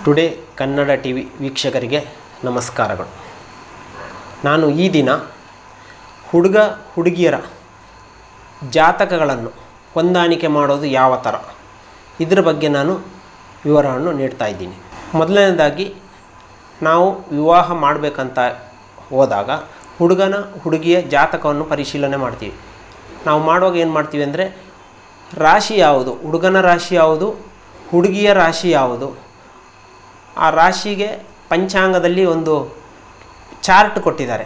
Today Kannada TV ವೀಕ್ಷಕರಿಗೆ ನಮಸ್ಕಾರಗಳು. ನಾನು ಈ ದಿನ ಹುಡುಗ ಹುಡುಗಿಯರ ಜಾತಕಗಳನ್ನು ಹೊಂದಾಣಿಕೆ ಮಾಡೋದು ಯಾವ ಥರ ಇದರ ಬಗ್ಗೆ ನಾನು ವಿವರವನ್ನು ನೀಡ್ತಾ ಇದ್ದೀನಿ. ಮೊದಲನೇದಾಗಿ ನಾವು ವಿವಾಹ ಮಾಡಬೇಕಂತ ಹೋದಾಗ ಹುಡುಗನ ಹುಡುಗಿಯ ಜಾತಕವನ್ನು ಪರಿಶೀಲನೆ ಮಾಡ್ತೀವಿ. ನಾವು ಮಾಡುವಾಗ ಏನು ಮಾಡ್ತೀವಿ ಅಂದರೆ ರಾಶಿ ಯಾವುದು, ಹುಡುಗನ ರಾಶಿ ಯಾವುದು, ಹುಡುಗಿಯ ರಾಶಿ ಯಾವುದು, ಆ ರಾಶಿಗೆ ಪಂಚಾಂಗದಲ್ಲಿ ಒಂದು ಚಾರ್ಟ್ ಕೊಟ್ಟಿದ್ದಾರೆ.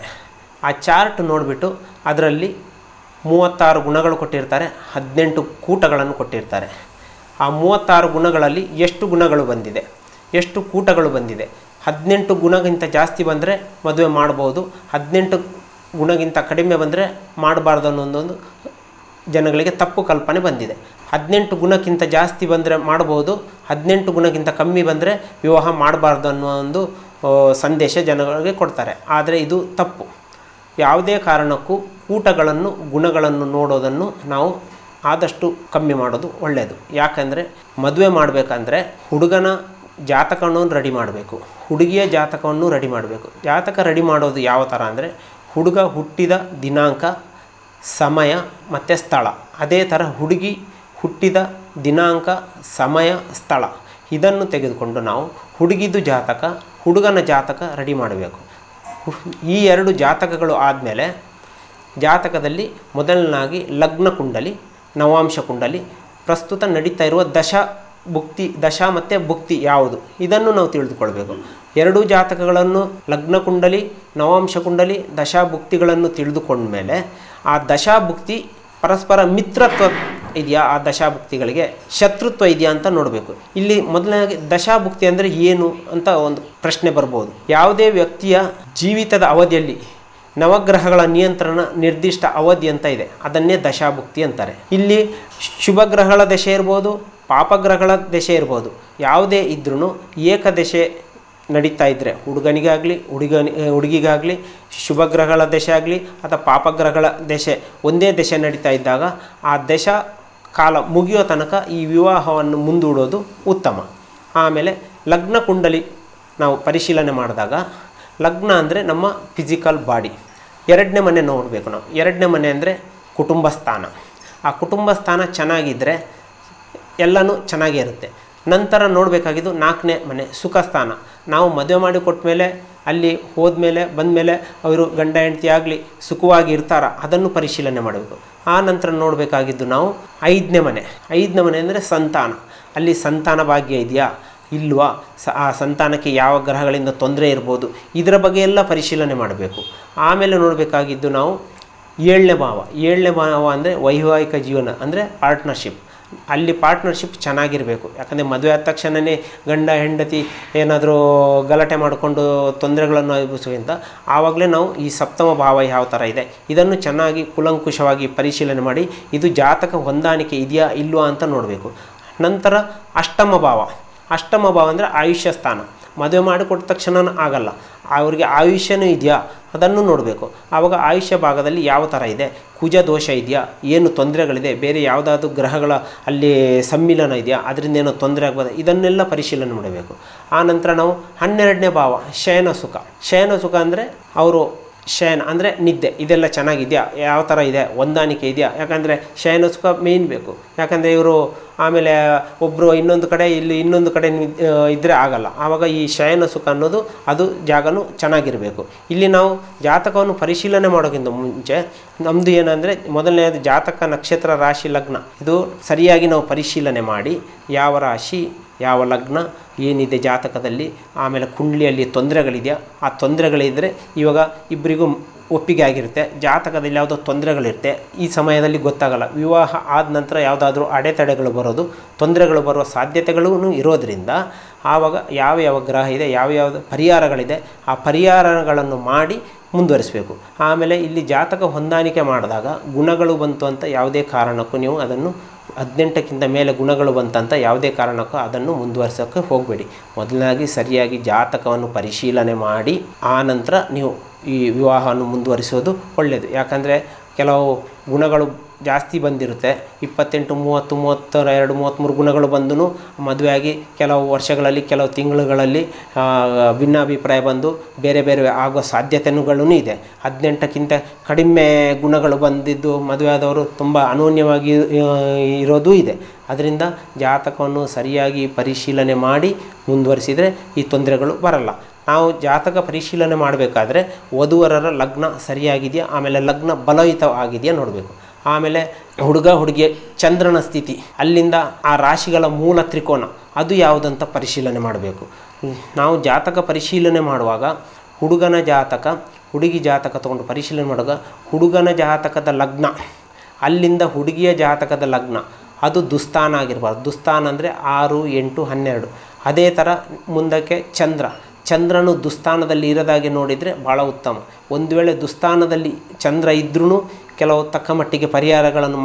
ಆ ಚಾರ್ಟ್ ನೋಡಿಬಿಟ್ಟು ಅದರಲ್ಲಿ 36 ಗುಣಗಳು ಕೊಟ್ಟಿರ್ತಾರೆ, 18 ಕೂಟಗಳನ್ನು ಕೊಟ್ಟಿರ್ತಾರೆ. ಆ 36 ಗುಣಗಳಲ್ಲಿ ಎಷ್ಟು ಗುಣಗಳು ಬಂದಿದೆ, ಎಷ್ಟು ಕೂಟಗಳು ಬಂದಿದೆ, 18 ಗುಣಗಿಂತ ಜಾಸ್ತಿ ಬಂದರೆ ಮದುವೆ ಮಾಡ್ಬೋದು, 18 ಗುಣಗಿಂತ ಕಡಿಮೆ ಬಂದರೆ ಮಾಡಬಾರ್ದು ಅನ್ನೋದೊಂದು ಜನಗಳಿಗೆ ತಪ್ಪು ಕಲ್ಪನೆ ಬಂದಿದೆ. 18 ಗುಣಕ್ಕಿಂತ ಜಾಸ್ತಿ ಬಂದರೆ ಮಾಡ್ಬೋದು, 18 ಗುಣಕ್ಕಿಂತ ಕಮ್ಮಿ ಬಂದರೆ ವಿವಾಹ ಮಾಡಬಾರ್ದು ಅನ್ನೋ ಒಂದು ಸಂದೇಶ ಜನಗಳಿಗೆ ಕೊಡ್ತಾರೆ. ಆದರೆ ಇದು ತಪ್ಪು. ಯಾವುದೇ ಕಾರಣಕ್ಕೂ ಕೂಟಗಳನ್ನು ಗುಣಗಳನ್ನು ನೋಡೋದನ್ನು ನಾವು ಆದಷ್ಟು ಕಮ್ಮಿ ಮಾಡೋದು ಒಳ್ಳೆಯದು. ಯಾಕಂದರೆ ಮದುವೆ ಮಾಡಬೇಕಂದ್ರೆ ಹುಡುಗನ ಜಾತಕವನ್ನು ರೆಡಿ ಮಾಡಬೇಕು, ಹುಡುಗಿಯ ಜಾತಕವನ್ನು ರೆಡಿ ಮಾಡಬೇಕು. ಜಾತಕ ರೆಡಿ ಮಾಡೋದು ಯಾವ ಥರ ಅಂದರೆ ಹುಡುಗ ಹುಟ್ಟಿದ ದಿನಾಂಕ, ಸಮಯ ಮತ್ತು ಸ್ಥಳ, ಅದೇ ಥರ ಹುಡುಗಿ ಹುಟ್ಟಿದ ದಿನಾಂಕ, ಸಮಯ, ಸ್ಥಳ ಇದನ್ನು ತೆಗೆದುಕೊಂಡು ನಾವು ಹುಡುಗಿದು ಜಾತಕ, ಹುಡುಗನ ಜಾತಕ ರೆಡಿ ಮಾಡಬೇಕು. ಈ ಎರಡು ಜಾತಕಗಳು ಆದಮೇಲೆ ಜಾತಕದಲ್ಲಿ ಮೊದಲನಾಗಿ ಲಗ್ನ ಕುಂಡಲಿ, ನವಾಂಶ ಕುಂಡಲಿ, ಪ್ರಸ್ತುತ ನಡೀತಾ ಇರುವ ದಶ ಮತ್ತು ಭುಕ್ತಿ ಯಾವುದು ಇದನ್ನು ನಾವು ತಿಳಿದುಕೊಳ್ಬೇಕು. ಎರಡೂ ಜಾತಕಗಳನ್ನು ಲಗ್ನ ಕುಂಡಲಿ, ನವಾಂಶ ಕುಂಡಲಿ, ದಶಾಭುಕ್ತಿಗಳನ್ನು ತಿಳಿದುಕೊಂಡ್ಮೇಲೆ ಆ ದಶಾಭುಕ್ತಿ ಪರಸ್ಪರ ಮಿತ್ರತ್ವ ಇದೆಯಾ, ಆ ದಶಾಭುಕ್ತಿಗಳಿಗೆ ಶತ್ರುತ್ವ ಇದೆಯಾ ಅಂತ ನೋಡಬೇಕು. ಇಲ್ಲಿ ಮೊದಲನೇದಾಗಿ ದಶಾಭುಕ್ತಿ ಅಂದರೆ ಏನು ಅಂತ ಒಂದು ಪ್ರಶ್ನೆ ಬರ್ಬೋದು. ಯಾವುದೇ ವ್ಯಕ್ತಿಯ ಜೀವಿತದ ಅವಧಿಯಲ್ಲಿ ನವಗ್ರಹಗಳ ನಿಯಂತ್ರಣ ನಿರ್ದಿಷ್ಟ ಅವಧಿ ಅಂತ ಇದೆ, ಅದನ್ನೇ ದಶಾಭುಕ್ತಿ ಅಂತಾರೆ. ಇಲ್ಲಿ ಶುಭ ಗ್ರಹಗಳ ದಶೆ ಇರ್ಬೋದು, ಪಾಪಗ್ರಹಗಳ ದಶೆ ಇರ್ಬೋದು, ಯಾವುದೇ ಇದ್ರೂ ಏಕದಶೆ ನಡೀತಾ ಇದ್ದರೆ ಹುಡುಗನಿಗಾಗಲಿ ಹುಡುಗಿಗಾಗಲಿ ಶುಭಗ್ರಹಗಳ ದಶೆ ಆಗಲಿ ಅಥವಾ ಪಾಪಗ್ರಹಗಳ ದಶೆ ಒಂದೇ ದಶೆ ನಡೀತಾ ಇದ್ದಾಗ ಆ ದಶ ಕಾಲ ಮುಗಿಯೋ ತನಕ ಈ ವಿವಾಹವನ್ನು ಮುಂದೂಡೋದು ಉತ್ತಮ. ಆಮೇಲೆ ಲಗ್ನ ಕುಂಡಲಿ ನಾವು ಪರಿಶೀಲನೆ ಮಾಡಿದಾಗ ಲಗ್ನ ಅಂದರೆ ನಮ್ಮ ಫಿಸಿಕಲ್ ಬಾಡಿ. ಎರಡನೇ ಮನೆ ನೋಡಬೇಕು ನಾವು. ಎರಡನೇ ಮನೆ ಅಂದರೆ ಕುಟುಂಬ ಸ್ಥಾನ. ಆ ಕುಟುಂಬ ಸ್ಥಾನ ಚೆನ್ನಾಗಿದ್ದರೆ ಎಲ್ಲನೂ ಚೆನ್ನಾಗೇ ಇರುತ್ತೆ. ನಂತರ ನೋಡಬೇಕಾಗಿದ್ದು 4ನೇ ಮನೆ ಸುಖ ಸ್ಥಾನ. ನಾವು ಮದುವೆ ಮಾಡಿ ಕೊಟ್ಟ ಮೇಲೆ ಅಲ್ಲಿ ಹೋದ್ಮೇಲೆ ಬಂದಮೇಲೆ ಅವರು ಗಂಡ ಹೆಂಡತಿ ಆಗಲಿ ಸುಖವಾಗಿ ಇರ್ತಾರ ಅದನ್ನು ಪರಿಶೀಲನೆ ಮಾಡಬೇಕು. ಆ ನಂತರ ನೋಡಬೇಕಾಗಿದ್ದು ನಾವು 5ನೇ ಮನೆ. 5ನೇ ಮನೆ ಅಂದರೆ ಸಂತಾನ. ಅಲ್ಲಿ ಸಂತಾನ ಭಾಗ್ಯ ಇದೆಯಾ ಇಲ್ವಾ, ಆ ಸಂತಾನಕ್ಕೆ ಯಾವ ಗ್ರಹಗಳಿಂದ ತೊಂದರೆ ಇರ್ಬೋದು, ಇದರ ಬಗ್ಗೆ ಎಲ್ಲ ಪರಿಶೀಲನೆ ಮಾಡಬೇಕು. ಆಮೇಲೆ ನೋಡಬೇಕಾಗಿದ್ದು ನಾವು 7ನೇ ಭಾವ. 7ನೇ ಭಾವ ಅಂದರೆ ವೈವಾಹಿಕ ಜೀವನ ಅಂದರೆ ಪಾರ್ಟ್ನರ್ಶಿಪ್. ಅಲ್ಲಿ ಪಾರ್ಟ್ನರ್ಶಿಪ್ ಚೆನ್ನಾಗಿರಬೇಕು. ಯಾಕಂದರೆ ಮದುವೆ ಆದ ತಕ್ಷಣವೇ ಗಂಡ ಹೆಂಡತಿ ಏನಾದರೂ ಗಲಾಟೆ ಮಾಡಿಕೊಂಡು ತೊಂದರೆಗಳನ್ನು ಅನುಭವಿಸೋದ್ರಿಂದ ಆವಾಗಲೇ ನಾವು ಈ ಸಪ್ತಮ ಭಾವ ಯಾವ ಥರ ಇದೆ ಇದನ್ನು ಚೆನ್ನಾಗಿ ಕೂಲಂಕುಷವಾಗಿ ಪರಿಶೀಲನೆ ಮಾಡಿ ಇದು ಜಾತಕ ಹೊಂದಾಣಿಕೆ ಇದೆಯಾ ಇಲ್ವಾ ಅಂತ ನೋಡಬೇಕು. ನಂತರ ಅಷ್ಟಮ ಭಾವ. ಅಷ್ಟಮ ಭಾವ ಅಂದರೆ ಆಯುಷ್ಯ ಸ್ಥಾನ. ಮದುವೆ ಮಾಡಿಕೊಟ್ಟ ತಕ್ಷಣ ಆಗಲ್ಲ, ಅವ್ರಿಗೆ ಆಯುಷ್ಯನೂ ಇದೆಯಾ ಅದನ್ನು ನೋಡಬೇಕು. ಆವಾಗ ಆಯುಷ್ಯ ಭಾಗದಲ್ಲಿ ಯಾವ ಥರ ಇದೆ, ಕುಜ ದೋಷ ಇದೆಯಾ, ಏನು ತೊಂದರೆಗಳಿದೆ, ಬೇರೆ ಯಾವುದಾದ್ರೂ ಗ್ರಹಗಳ ಅಲ್ಲಿ ಸಮ್ಮಿಲನ ಇದೆಯಾ, ಅದರಿಂದ ಏನೋ ತೊಂದರೆ ಆಗ್ಬೋದು, ಇದನ್ನೆಲ್ಲ ಪರಿಶೀಲನೆ ಮಾಡಬೇಕು. ಆ ನಂತರ ನಾವು 12ನೇ ಭಾವ ಶಯನ ಸುಖ. ಶಯನ ಸುಖ ಅಂದರೆ ಅವರು ಶಯನ ಅಂದರೆ ನಿದ್ದೆ, ಇದೆಲ್ಲ ಚೆನ್ನಾಗಿದೆಯಾ, ಯಾವ ಥರ ಇದೆ, ಹೊಂದಾಣಿಕೆ ಇದೆಯಾ. ಯಾಕಂದರೆ ಶಯನ ಸುಖ ಮೇಯ್ನ್ ಬೇಕು. ಯಾಕಂದರೆ ಇವರು ಆಮೇಲೆ ಒಬ್ಬರು ಇನ್ನೊಂದು ಕಡೆ ಇಲ್ಲಿ ಇನ್ನೊಂದು ಕಡೆ ಇದ್ದರೆ ಆಗಲ್ಲ. ಆವಾಗ ಈ ಶಯನ ಸುಖ ಅನ್ನೋದು ಅದು ಜಾಗನೂ ಚೆನ್ನಾಗಿರಬೇಕು. ಇಲ್ಲಿ ನಾವು ಜಾತಕವನ್ನು ಪರಿಶೀಲನೆ ಮಾಡೋಕ್ಕಿಂತ ಮುಂಚೆ ನಮ್ಮದು ಏನಂದರೆ ಮೊದಲನೇದು ಜಾತಕ, ನಕ್ಷತ್ರ, ರಾಶಿ, ಲಗ್ನ ಇದು ಸರಿಯಾಗಿ ನಾವು ಪರಿಶೀಲನೆ ಮಾಡಿ ಯಾವ ರಾಶಿ ಯಾವ ಲಗ್ನ ಏನಿದೆ ಜಾತಕದಲ್ಲಿ, ಆಮೇಲೆ ಕುಂಡಲಿಯಲ್ಲಿ ತೊಂದರೆಗಳಿದೆಯಾ, ಆ ತೊಂದರೆಗಳಿದ್ದರೆ ಇವಾಗ ಇಬ್ಬರಿಗೂ ಒಪ್ಪಿಗೆ ಆಗಿರುತ್ತೆ. ಜಾತಕದಲ್ಲಿ ಯಾವುದೋ ತೊಂದರೆಗಳಿರುತ್ತೆ, ಈ ಸಮಯದಲ್ಲಿ ಗೊತ್ತಾಗಲ್ಲ. ವಿವಾಹ ಆದ ನಂತರ ಯಾವುದಾದ್ರೂ ಅಡೆತಡೆಗಳು ಬರೋದು, ತೊಂದರೆಗಳು ಬರುವ ಸಾಧ್ಯತೆಗಳೂ ಇರೋದರಿಂದ ಆವಾಗ ಯಾವ ಗ್ರಹ ಇದೆ, ಯಾವ್ಯಾವುದು ಪರಿಹಾರಗಳಿದೆ ಆ ಪರಿಹಾರಗಳನ್ನು ಮಾಡಿ ಮುಂದುವರಿಸಬೇಕು. ಆಮೇಲೆ ಇಲ್ಲಿ ಜಾತಕ ಹೊಂದಾಣಿಕೆ ಮಾಡಿದಾಗ ಗುಣಗಳು ಬಂತು ಅಂತ ಯಾವುದೇ ಕಾರಣಕ್ಕೂ ನೀವು ಅದನ್ನು 18ಕ್ಕಿಂತ ಮೇಲೆ ಗುಣಗಳು ಬಂತಂತ ಯಾವುದೇ ಕಾರಣಕ್ಕೂ ಅದನ್ನು ಮುಂದುವರಿಸೋಕ್ಕೆ ಹೋಗಬೇಡಿ. ಮೊದಲನಾಗಿ ಸರಿಯಾಗಿ ಜಾತಕವನ್ನು ಪರಿಶೀಲನೆ ಮಾಡಿ ಆ ನಂತರ ನೀವು ಈ ವಿವಾಹವನ್ನು ಮುಂದುವರಿಸೋದು ಒಳ್ಳೆಯದು. ಯಾಕಂದರೆ ಕೆಲವು ಗುಣಗಳು ಜಾಸ್ತಿ ಬಂದಿರುತ್ತೆ, 28, 30, 32, 33 ಗುಣಗಳು ಬಂದು ಮದುವೆಯಾಗಿ ಕೆಲವು ವರ್ಷಗಳಲ್ಲಿ ಕೆಲವು ತಿಂಗಳುಗಳಲ್ಲಿ ಭಿನ್ನಾಭಿಪ್ರಾಯ ಬಂದು ಬೇರೆ ಬೇರೆ ಆಗುವ ಸಾಧ್ಯತೆಗಳೂ ಇದೆ. 18ಕ್ಕಿಂತ ಕಡಿಮೆ ಗುಣಗಳು ಬಂದಿದ್ದು ಮದುವೆಯಾದವರು ತುಂಬ ಅನ್ಯೋನ್ಯವಾಗಿ ಇರೋದೂ ಇದೆ. ಅದರಿಂದ ಜಾತಕವನ್ನು ಸರಿಯಾಗಿ ಪರಿಶೀಲನೆ ಮಾಡಿ ಮುಂದುವರಿಸಿದರೆ ಈ ತೊಂದರೆಗಳು ಬರಲ್ಲ. ನಾವು ಜಾತಕ ಪರಿಶೀಲನೆ ಮಾಡಬೇಕಾದ್ರೆ ವಧುವರರ ಲಗ್ನ ಸರಿಯಾಗಿದೆಯಾ, ಆಮೇಲೆ ಲಗ್ನ ಬಲಯುತವಾಗಿದೆಯಾ ನೋಡಬೇಕು. ಆಮೇಲೆ ಹುಡುಗ ಹುಡುಗಿಯ ಚಂದ್ರನ ಸ್ಥಿತಿ, ಅಲ್ಲಿಂದ ಆ ರಾಶಿಗಳ ಮೂಲ ತ್ರಿಕೋನ ಅದು ಯಾವುದಂತ ಪರಿಶೀಲನೆ ಮಾಡಬೇಕು. ನಾವು ಜಾತಕ ಪರಿಶೀಲನೆ ಮಾಡುವಾಗ ಹುಡುಗನ ಜಾತಕ ಹುಡುಗಿ ಜಾತಕ ತೊಗೊಂಡು ಪರಿಶೀಲನೆ ಮಾಡುವಾಗ ಹುಡುಗನ ಜಾತಕದ ಲಗ್ನ ಅಲ್ಲಿಂದ ಹುಡುಗಿಯ ಜಾತಕದ ಲಗ್ನ ಅದು ದುಸ್ಥಾನ ಆಗಿರಬಾರ್ದು. ದುಸ್ಥಾನ ಅಂದರೆ 6, 8, 12. ಅದೇ ಥರ ಮುಂದಕ್ಕೆ ಚಂದ್ರನು ದುಸ್ಥಾನದಲ್ಲಿ ಇರೋದಾಗಿ ನೋಡಿದರೆ ಭಾಳ ಉತ್ತಮ. ಒಂದು ವೇಳೆ ದುಸ್ಥಾನದಲ್ಲಿ ಚಂದ್ರ ಇದ್ರೂ ಕೆಲವು ತಕ್ಕ ಮಟ್ಟಿಗೆ ಪರಿಹಾರಗಳನ್ನು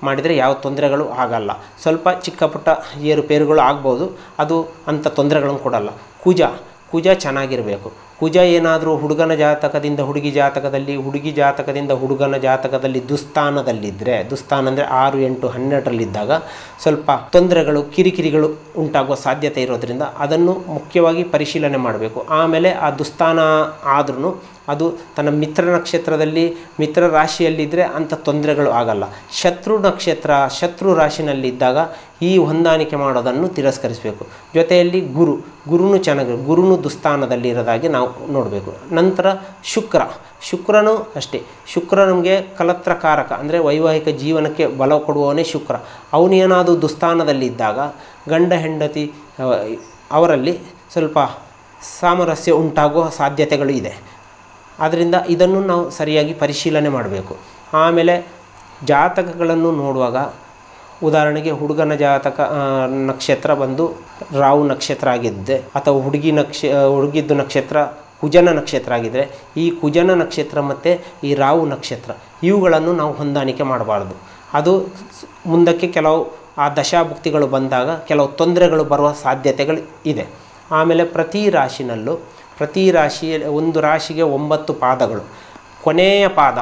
ಮಾಡಿದರೆ ಯಾವ ತೊಂದರೆಗಳು ಆಗಲ್ಲ. ಸ್ವಲ್ಪ ಚಿಕ್ಕ ಪುಟ್ಟ ಏರುಪೇರುಗಳು ಆಗ್ಬೋದು, ಅದು ಅಂಥ ತೊಂದರೆಗಳನ್ನು ಕೊಡಲ್ಲ. ಕುಜ ಚೆನ್ನಾಗಿರಬೇಕು. ಕುಜ ಏನಾದರೂ ಹುಡುಗನ ಜಾತಕದಿಂದ ಹುಡುಗಿ ಜಾತಕದಲ್ಲಿ, ಹುಡುಗಿ ಜಾತಕದಿಂದ ಹುಡುಗನ ಜಾತಕದಲ್ಲಿ ದುಸ್ಥಾನದಲ್ಲಿದ್ದರೆ, ದುಸ್ಥಾನ ಅಂದರೆ 6, 8, 12ರಲ್ಲಿದ್ದಾಗ ಸ್ವಲ್ಪ ತೊಂದರೆಗಳು ಕಿರಿಕಿರಿಗಳು ಉಂಟಾಗುವ ಸಾಧ್ಯತೆ ಇರೋದರಿಂದ ಅದನ್ನು ಮುಖ್ಯವಾಗಿ ಪರಿಶೀಲನೆ ಮಾಡಬೇಕು. ಆಮೇಲೆ ಆ ದುಸ್ಥಾನ ಆದ್ರೂ ಅದು ತನ್ನ ಮಿತ್ರ ನಕ್ಷತ್ರದಲ್ಲಿ ಮಿತ್ರ ರಾಶಿಯಲ್ಲಿದ್ದರೆ ಅಂಥ ತೊಂದರೆಗಳು ಆಗಲ್ಲ. ಶತ್ರು ರಾಶಿನಲ್ಲಿದ್ದಾಗ ಈ ಹೊಂದಾಣಿಕೆ ಮಾಡೋದನ್ನು ತಿರಸ್ಕರಿಸಬೇಕು. ಜೊತೆಯಲ್ಲಿ ಗುರುನು ಚೆನ್ನಾಗಿ, ಗುರುನು ದುಸ್ಥಾನದಲ್ಲಿ ಇರೋದಾಗಿ ನಾವು ನೋಡಬೇಕು. ನಂತರ ಶುಕ್ರನೂ ಅಷ್ಟೇ. ಶುಕ್ರ ನಮಗೆ ಕಲತ್ರಕಾರಕ ಅಂದರೆ ವೈವಾಹಿಕ ಜೀವನಕ್ಕೆ ಬಲ ಕೊಡುವವನೇ ಶುಕ್ರ. ಅವನೇನಾದರೂ ದುಸ್ಥಾನದಲ್ಲಿದ್ದಾಗ ಗಂಡ ಹೆಂಡತಿ ಅವರಲ್ಲಿ ಸ್ವಲ್ಪ ಸಾಮರಸ್ಯ ಉಂಟಾಗುವ ಸಾಧ್ಯತೆಗಳು ಇದೆ. ಆದ್ದರಿಂದ ಇದನ್ನು ನಾವು ಸರಿಯಾಗಿ ಪರಿಶೀಲನೆ ಮಾಡಬೇಕು. ಆಮೇಲೆ ಜಾತಕಗಳನ್ನು ನೋಡುವಾಗ ಉದಾಹರಣೆಗೆ ಹುಡುಗನ ಜಾತಕ ನಕ್ಷತ್ರ ಬಂದು ರಾಹು ನಕ್ಷತ್ರ ಆಗಿದ್ದೆ, ಅಥವಾ ಹುಡುಗಿದ್ದು ನಕ್ಷತ್ರ ಕುಜನ ನಕ್ಷತ್ರ ಆಗಿದ್ದರೆ ಈ ಕುಜನ ನಕ್ಷತ್ರ ಮತ್ತು ಈ ರಾಹು ನಕ್ಷತ್ರ ಇವುಗಳನ್ನು ನಾವು ಹೊಂದಾಣಿಕೆ ಮಾಡಬಾರ್ದು. ಅದು ಮುಂದಕ್ಕೆ ಕೆಲವು ಆ ದಶಾಭುಕ್ತಿಗಳು ಬಂದಾಗ ಕೆಲವು ತೊಂದರೆಗಳು ಬರುವ ಸಾಧ್ಯತೆಗಳು ಇದೆ. ಆಮೇಲೆ ಪ್ರತಿ ರಾಶಿಯಲ್ಲಿ ಒಂದು ರಾಶಿಗೆ 9 ಪಾದಗಳು. ಕೊನೆಯ ಪಾದ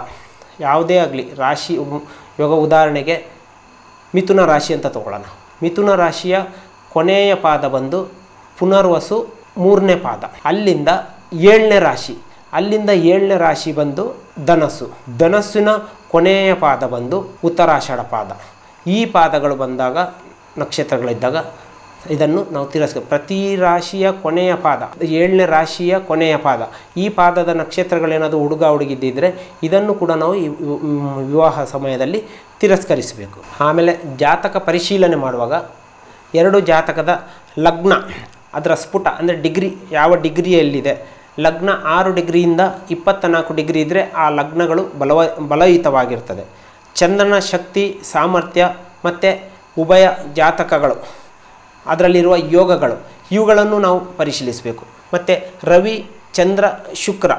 ಯಾವುದೇ ಆಗಲಿ ರಾಶಿ, ಇವಾಗ ಉದಾಹರಣೆಗೆ ಮಿಥುನ ರಾಶಿ ಅಂತ ತಗೊಳ್ಳೋಣ. ಮಿಥುನ ರಾಶಿಯ ಕೊನೆಯ ಪಾದ ಬಂದು ಪುನರ್ವಸು 3ನೇ ಪಾದ, ಅಲ್ಲಿಂದ 7ನೇ ರಾಶಿ, ಅಲ್ಲಿಂದ 7ನೇ ರಾಶಿ ಬಂದು ಧನಸ್ಸಿನ ಕೊನೆಯ ಪಾದ ಬಂದು ಉತ್ತರಾಷಾಢ ಪಾದ. ಈ ಪಾದಗಳು ಬಂದಾಗ ನಕ್ಷತ್ರಗಳಿದ್ದಾಗ ಇದನ್ನು ನಾವು ಪ್ರತಿ ರಾಶಿಯ ಕೊನೆಯ ಪಾದ, 7ನೇ ರಾಶಿಯ ಕೊನೆಯ ಪಾದ, ಈ ಪಾದದ ನಕ್ಷತ್ರಗಳೇನಾದರೂ ಹುಡುಗ ಹುಡುಗಿದ್ದಿದ್ರೆ ಇದನ್ನು ಕೂಡ ನಾವು ವಿವಾಹ ಸಮಯದಲ್ಲಿ ತಿರಸ್ಕರಿಸಬೇಕು. ಆಮೇಲೆ ಜಾತಕ ಪರಿಶೀಲನೆ ಮಾಡುವಾಗ 2 ಜಾತಕದ ಲಗ್ನ ಅದರ ಸ್ಫುಟ ಅಂದರೆ ಡಿಗ್ರಿ ಯಾವ ಡಿಗ್ರಿಯಲ್ಲಿದೆ, ಲಗ್ನ 6 ಡಿಗ್ರಿಯಿಂದ 24 ಡಿಗ್ರಿ ಇದ್ದರೆ ಆ ಲಗ್ನಗಳು ಬಲಯುತವಾಗಿರ್ತದೆ. ಚಂದ್ರನ ಶಕ್ತಿ ಸಾಮರ್ಥ್ಯ ಮತ್ತು ಉಭಯ ಜಾತಕಗಳು ಅದರಲ್ಲಿರುವ ಯೋಗಗಳು ಇವುಗಳನ್ನು ನಾವು ಪರಿಶೀಲಿಸಬೇಕು. ಮತ್ತು ರವಿ ಚಂದ್ರ ಶುಕ್ರ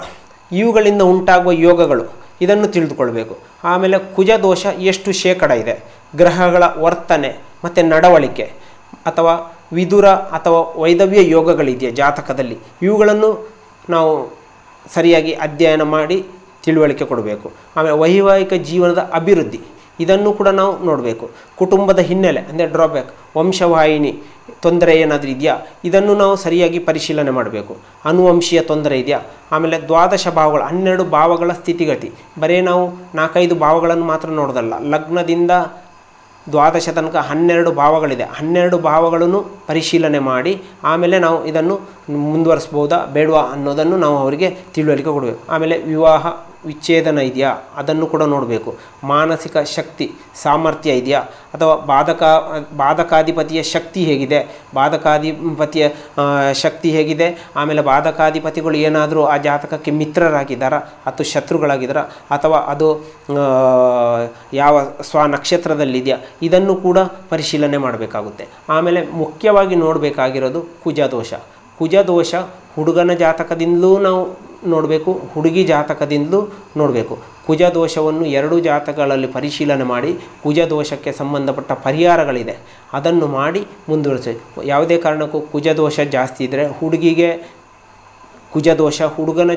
ಇವುಗಳಿಂದ ಉಂಟಾಗುವ ಯೋಗಗಳು ಇದನ್ನು ತಿಳಿದುಕೊಳ್ಬೇಕು. ಆಮೇಲೆ ಕುಜ ದೋಷ ಎಷ್ಟು ಶೇಕಡ ಇದೆ, ಗ್ರಹಗಳ ವರ್ತನೆ ಮತ್ತು ನಡವಳಿಕೆ ಅಥವಾ ವಿದುರ ಅಥವಾ ವೈದವ್ಯ ಯೋಗಗಳಿದೆಯಾ ಜಾತಕದಲ್ಲಿ, ಇವುಗಳನ್ನು ನಾವು ಸರಿಯಾಗಿ ಅಧ್ಯಯನ ಮಾಡಿ ತಿಳುವಳಿಕೆ ಕೊಡಬೇಕು. ಆಮೇಲೆ ವೈವಾಹಿಕ ಜೀವನದ ಅಭಿವೃದ್ಧಿ ಇದನ್ನು ಕೂಡ ನಾವು ನೋಡಬೇಕು. ಕುಟುಂಬದ ಹಿನ್ನೆಲೆ ಅಂದರೆ ಡ್ರಾಬ್ಯಾಕ್, ವಂಶವಾಹಿನಿ ತೊಂದರೆ ಏನಾದರೂ ಇದೆಯಾ ಇದನ್ನು ನಾವು ಸರಿಯಾಗಿ ಪರಿಶೀಲನೆ ಮಾಡಬೇಕು. ಅನುವಂಶೀಯ ತೊಂದರೆ ಇದೆಯಾ. ಆಮೇಲೆ 12 ಭಾವಗಳು 12 ಭಾವಗಳ ಸ್ಥಿತಿಗತಿ, ಬರೀ ನಾವು 4-5 ಭಾವಗಳನ್ನು ಮಾತ್ರ ನೋಡೋದಲ್ಲ, ಲಗ್ನದಿಂದ 12 ತನಕ 12 ಭಾವಗಳಿದೆ. 12 ಭಾವಗಳನ್ನು ಪರಿಶೀಲನೆ ಮಾಡಿ ಆಮೇಲೆ ನಾವು ಇದನ್ನು ಮುಂದುವರಿಸ್ಬೋದಾ ಬೇಡವಾ ಅನ್ನೋದನ್ನು ನಾವು ಅವರಿಗೆ ತಿಳುವಳಿಕೆ ಕೊಡಬೇಕು. ಆಮೇಲೆ ವಿವಾಹ ವಿಚ್ಛೇದನ ಇದೆಯಾ ಅದನ್ನು ಕೂಡ ನೋಡಬೇಕು. ಮಾನಸಿಕ ಶಕ್ತಿ ಸಾಮರ್ಥ್ಯ ಇದೆಯಾ ಅಥವಾ ಬಾಧಕಾಧಿಪತಿಯ ಶಕ್ತಿ ಹೇಗಿದೆ, ಬಾಧಕಾಧಿಪತಿಯ ಶಕ್ತಿ ಹೇಗಿದೆ. ಆಮೇಲೆ ಬಾಧಕಾಧಿಪತಿಗಳು ಏನಾದರೂ ಆ ಜಾತಕಕ್ಕೆ ಮಿತ್ರರಾಗಿದ್ದಾರಾ ಅಥವಾ ಶತ್ರುಗಳಾಗಿದ್ದಾರಾ ಅಥವಾ ಅದು ಯಾವ ಸ್ವನಕ್ಷತ್ರದಲ್ಲಿದೆಯಾ ಇದನ್ನು ಕೂಡ ಪರಿಶೀಲನೆ ಮಾಡಬೇಕಾಗುತ್ತೆ. ಆಮೇಲೆ ಮುಖ್ಯವಾಗಿ ನೋಡಬೇಕಾಗಿರೋದು ಕುಜದೋಷ ಹುಡುಗನ ಜಾತಕದಿಂದಲೂ ನಾವು ನೋಡಬೇಕು, ಹುಡುಗಿ ಜಾತಕದಿಂದಲೂ ನೋಡಬೇಕು. ಕುಜದೋಷವನ್ನು 2 ಜಾತಕಗಳಲ್ಲಿ ಪರಿಶೀಲನೆ ಮಾಡಿ ಕುಜದೋಷಕ್ಕೆ ಸಂಬಂಧಪಟ್ಟ ಪರಿಹಾರಗಳಿದೆ ಅದನ್ನು ಮಾಡಿ ಮುಂದುವರಿಸಿ. ಯಾವುದೇ ಕಾರಣಕ್ಕೂ ಕುಜದೋಷ ಜಾಸ್ತಿ ಇದ್ದರೆ ಹುಡುಗಿಗೆ ಕುಜದೋಷ ಹುಡುಗನ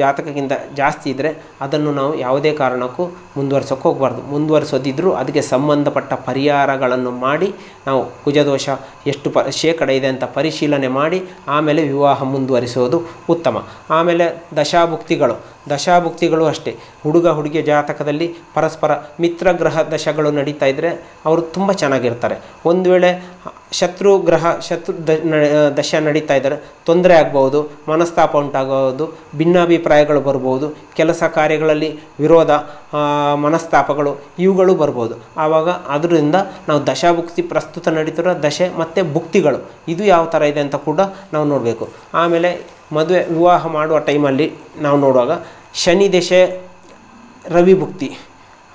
ಜಾತಕಕ್ಕಿಂತ ಜಾಸ್ತಿ ಇದ್ದರೆ ಅದನ್ನು ನಾವು ಯಾವುದೇ ಕಾರಣಕ್ಕೂ ಮುಂದುವರ್ಸೋಕ್ಕೆ ಹೋಗಬಾರ್ದು. ಮುಂದುವರಿಸೋದಿದ್ದರೂ ಅದಕ್ಕೆ ಸಂಬಂಧಪಟ್ಟ ಪರಿಹಾರಗಳನ್ನು ಮಾಡಿ ನಾವು ಕುಜದೋಷ ಎಷ್ಟು ಶೇಕಡ ಇದೆ ಅಂತ ಪರಿಶೀಲನೆ ಮಾಡಿ ಆಮೇಲೆ ವಿವಾಹ ಮುಂದುವರಿಸೋದು ಉತ್ತಮ. ಆಮೇಲೆ ದಶಾಭುಕ್ತಿಗಳು ಅಷ್ಟೇ. ಹುಡುಗಿಯ ಜಾತಕದಲ್ಲಿ ಪರಸ್ಪರ ಮಿತ್ರಗ್ರಹ ದಶಗಳು ನಡೀತಾ ಇದ್ದರೆ ಅವರು ತುಂಬ ಚೆನ್ನಾಗಿರ್ತಾರೆ. ಒಂದು ವೇಳೆ ಶತ್ರು ದಶ ನಡೀತಾ ಇದ್ದರೆ ತೊಂದರೆ ಆಗ್ಬೋದು, ಮನಸ್ತಾಪ ಉಂಟಾಗಬಹುದು, ಭಿನ್ನಾಭಿಪ್ರಾಯಗಳು ಬರ್ಬೋದು, ಕೆಲಸ ಕಾರ್ಯಗಳಲ್ಲಿ ವಿರೋಧ, ಮನಸ್ತಾಪಗಳು ಇವುಗಳು ಬರ್ಬೋದು. ಆವಾಗ ಅದರಿಂದ ನಾವು ದಶಾಭುಕ್ತಿ ಪ್ರಸ್ತುತ ನಡೀತಿರೋ ದಶೆ ಮತ್ತು ಭುಕ್ತಿಗಳು ಇದು ಯಾವ ಥರ ಇದೆ ಅಂತ ಕೂಡ ನಾವು ನೋಡಬೇಕು. ಆಮೇಲೆ ವಿವಾಹ ಮಾಡುವ ಟೈಮಲ್ಲಿ ನಾವು ನೋಡುವಾಗ ಶನಿ ದಶೆ ರವಿ ಭುಕ್ತಿ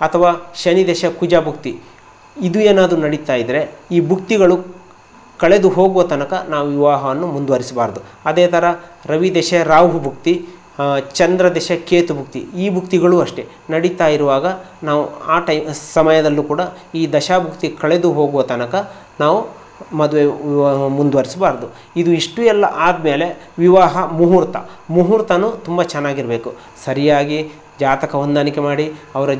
ಅಥವಾ ಶನಿ ದಶೆ ಕುಜ ಭುಕ್ತಿ ಇದು ಏನಾದರೂ ನಡೀತಾ ಇದ್ದರೆ ಈ ಭುಕ್ತಿಗಳು ಕಳೆದು ಹೋಗುವ ತನಕ ನಾವು ವಿವಾಹವನ್ನು ಮುಂದುವರಿಸಬಾರ್ದು. ಅದೇ ಥರ ರವಿ ದಶೆ ರಾಹು ಭುಕ್ತಿ, ಚಂದ್ರ ದಶೆ ಕೇತು ಭುಕ್ತಿ ಈ ಭುಕ್ತಿಗಳು ಅಷ್ಟೇ ನಡೀತಾ ಇರುವಾಗ ನಾವು ಆ ಸಮಯದಲ್ಲೂ ಕೂಡ ಈ ದಶಾಭುಕ್ತಿ ಕಳೆದು ಹೋಗುವ ತನಕ ನಾವು ಮದುವೆ ಮುಂದುವರಿಸಬಾರ್ದು. ಇಷ್ಟು ಎಲ್ಲ ಆದಮೇಲೆ ವಿವಾಹ ಮುಹೂರ್ತನೂ ತುಂಬ ಚೆನ್ನಾಗಿರಬೇಕು. ಸರಿಯಾಗಿ ಜಾತಕ ಹೊಂದಾಣಿಕೆ ಮಾಡಿ ಅವರ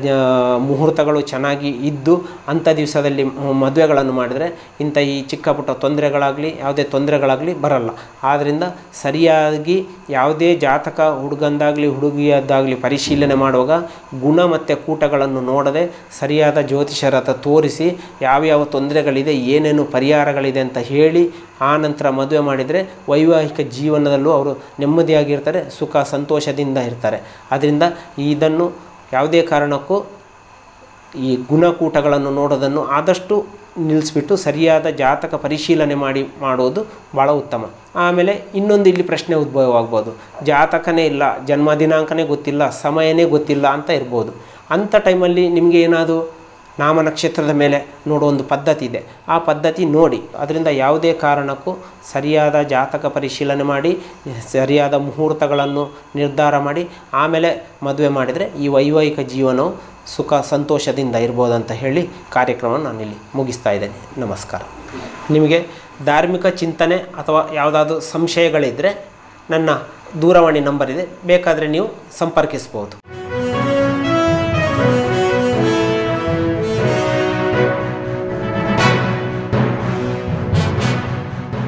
ಮುಹೂರ್ತಗಳು ಚೆನ್ನಾಗಿ ಇದ್ದು ಅಂಥ ದಿವಸದಲ್ಲಿ ಮದುವೆಗಳನ್ನು ಮಾಡಿದರೆ ಇಂಥ ಈ ಚಿಕ್ಕ ಪುಟ್ಟ ಯಾವುದೇ ತೊಂದರೆಗಳಾಗಲಿ ಬರಲ್ಲ. ಆದ್ದರಿಂದ ಸರಿಯಾಗಿ ಯಾವುದೇ ಜಾತಕ ಹುಡುಗಂದಾಗಲಿ ಹುಡುಗಿಯದ್ದಾಗಲಿ ಪರಿಶೀಲನೆ ಮಾಡುವಾಗ ಗುಣ ಮತ್ತು ಕೂಟಗಳನ್ನು ನೋಡದೆ ಸರಿಯಾದ ಜ್ಯೋತಿಷರ ಹತ್ರ ತೋರಿಸಿ ಯಾವ್ಯಾವ ತೊಂದರೆಗಳಿದೆ, ಏನೇನು ಪರಿಹಾರಗಳಿದೆ ಅಂತ ಹೇಳಿ ಆ ನಂತರ ಮದುವೆ ಮಾಡಿದರೆ ವೈವಾಹಿಕ ಜೀವನದಲ್ಲೂ ಅವರು ನೆಮ್ಮದಿಯಾಗಿರ್ತಾರೆ, ಸುಖ ಸಂತೋಷದಿಂದ ಇರ್ತಾರೆ. ಅದರಿಂದ ಇದನ್ನು ಯಾವುದೇ ಕಾರಣಕ್ಕೂ ಈ ಗುಣಕೂಟಗಳನ್ನು ನೋಡೋದನ್ನು ಆದಷ್ಟು ನಿಲ್ಲಿಸ್ಬಿಟ್ಟು ಸರಿಯಾದ ಜಾತಕ ಪರಿಶೀಲನೆ ಮಾಡೋದು ಭಾಳ ಉತ್ತಮ. ಆಮೇಲೆ ಇನ್ನೊಂದು ಇಲ್ಲಿ ಪ್ರಶ್ನೆ ಉದ್ಭವವಾಗ್ಬೋದು, ಜಾತಕನೇ ಇಲ್ಲ, ಜನ್ಮ ದಿನಾಂಕನೇ ಗೊತ್ತಿಲ್ಲ, ಸಮಯನೇ ಗೊತ್ತಿಲ್ಲ ಅಂತ ಇರ್ಬೋದು. ಅಂಥ ಟೈಮಲ್ಲಿ ನಿಮಗೆ ಏನಾದರೂ ನಾಮ ನಕ್ಷತ್ರದ ಮೇಲೆ ನೋಡೋ ಒಂದು ಪದ್ಧತಿ ಇದೆ, ಆ ಪದ್ಧತಿ ನೋಡಿ. ಅದರಿಂದ ಯಾವುದೇ ಕಾರಣಕ್ಕೂ ಸರಿಯಾದ ಜಾತಕ ಪರಿಶೀಲನೆ ಮಾಡಿ ಸರಿಯಾದ ಮುಹೂರ್ತಗಳನ್ನು ನಿರ್ಧಾರ ಮಾಡಿ ಆಮೇಲೆ ಮದುವೆ ಮಾಡಿದರೆ ಈ ವೈವಾಹಿಕ ಜೀವನವು ಸುಖ ಸಂತೋಷದಿಂದ ಇರ್ಬೋದಂತ ಹೇಳಿ ಕಾರ್ಯಕ್ರಮವನ್ನು ನಾನಿಲ್ಲಿ ಮುಗಿಸ್ತಾ ಇದ್ದೇನೆ. ನಮಸ್ಕಾರ. ನಿಮಗೆ ಧಾರ್ಮಿಕ ಚಿಂತನೆ ಅಥವಾ ಯಾವುದಾದ್ರೂ ಸಂಶಯಗಳಿದ್ದರೆ ನನ್ನ ದೂರವಾಣಿ ನಂಬರ್ ಇದೆ, ಬೇಕಾದರೆ ನೀವು ಸಂಪರ್ಕಿಸ್ಬೋದು.